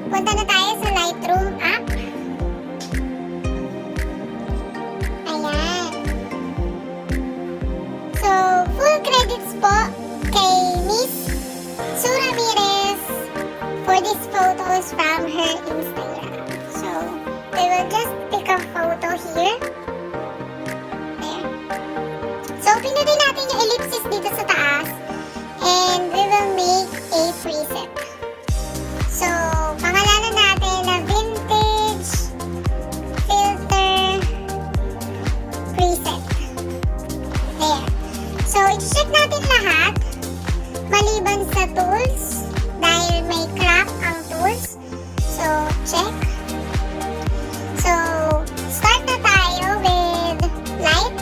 Punta na tayo sa Lightroom app. Ayan. So, full credits po kay Miss Ramirez for these photos from her Instagram. So, we will just pick a photo here. There. So, pinunin natin yung ellipsis dito sa taas. And we will make a preset. So, pangalanan natin na vintage filter preset. There. So, i-check natin lahat maliban sa tools dahil may crop ang tools. So, check. So, start na tayo with light.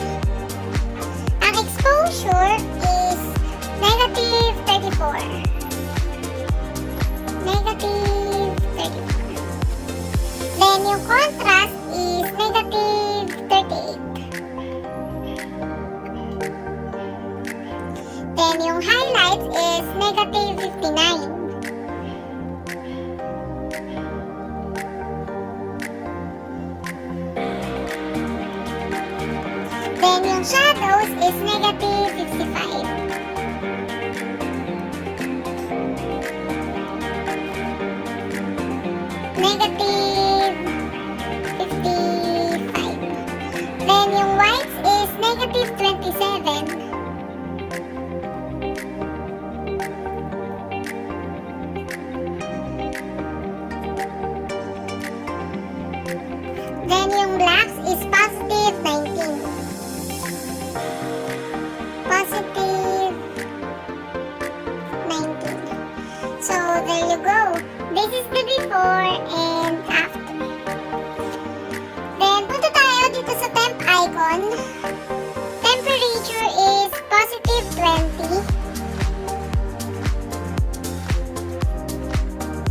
Ang exposure is negative 34. Negative 34. Then, yung contrast is negative 38. Then, yung highlights is negative 59. Then, yung shadows is negative 55. Negative 55. Then, yung whites is negative 27. Then, yung blacks is positive 19. Positive 19. So, there you go. This is the before and after. Then, punta tayo dito sa temp icon. Temperature is positive 20.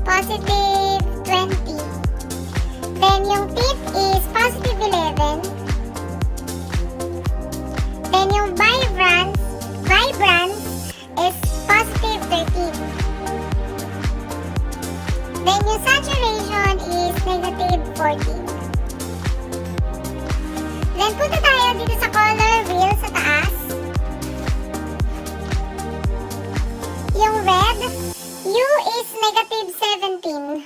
Positive 20. Then, yung tip is positive 11. Then, yung vibrance is positive 13. Then, yung saturation is negative 14. Then, punta tayo dito sa color wheel sa taas. Yung red, hue is negative 17.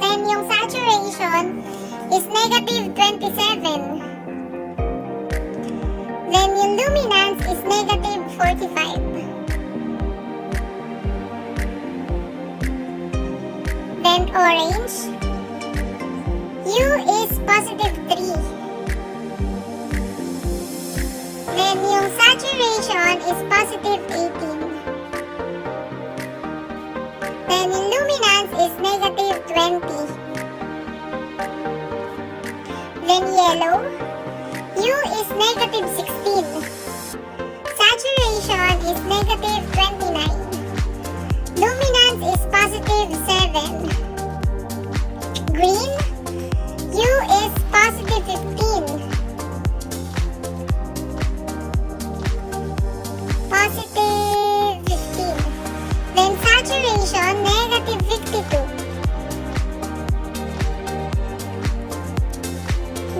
Then, yung saturation is negative 27. Then, yung luminance is negative 45. Then, orange, hue is positive 3. Then, yung saturation is positive 18. Then, yung luminance is negative 20. Then, yellow, hue is negative 16. Saturation is negative 29. Luminance is positive 7. Green, hue is positive 15. Positive 15. Then saturation, negative 52.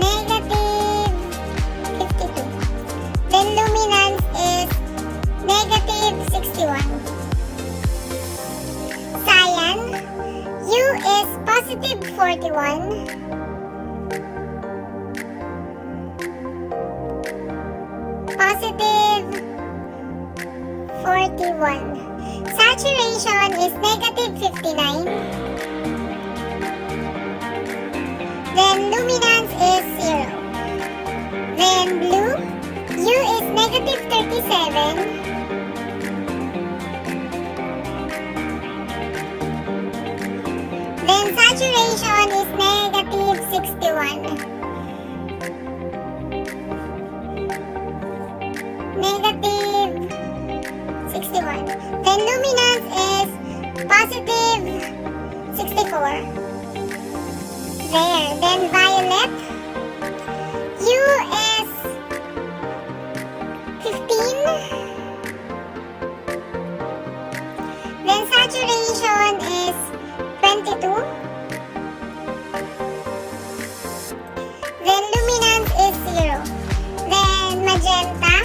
Negative 52. 41. Positive 41. Saturation is negative 59. Then luminance is 0. Then blue, U is negative 37. Then saturation is negative 61. Negative 61. Then luminance is positive 64. There. Then violet, U is 15. Then saturation is 22. Then luminance is 0. Then magenta,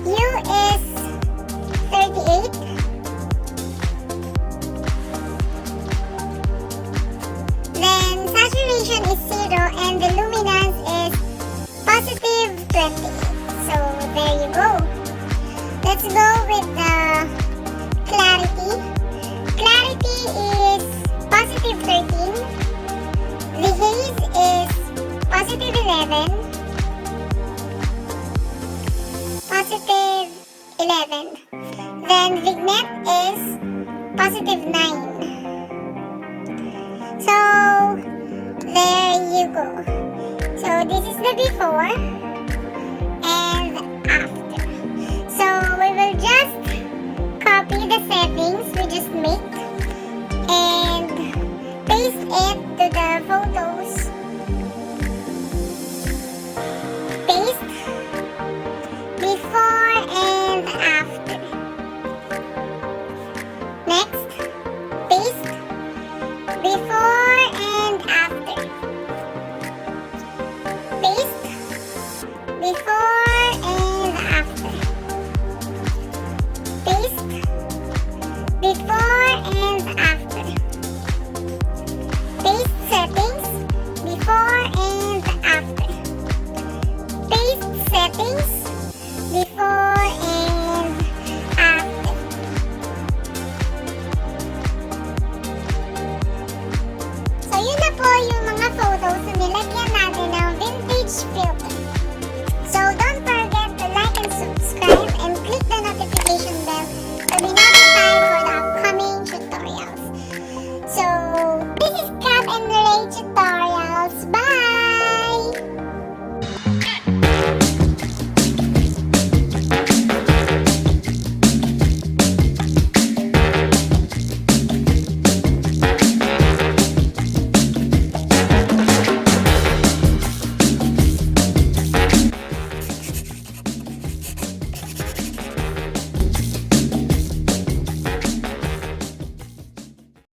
U is 38. Then saturation is 0 and the luminance is positive 20. So there you go. Let's go with the clarity. Clarity is positive 13. The haze is positive 11. Positive 11. Then vignette is positive 9. So there you go. So this is the before and after. So we will just copy the settings we just made and paste it to the photos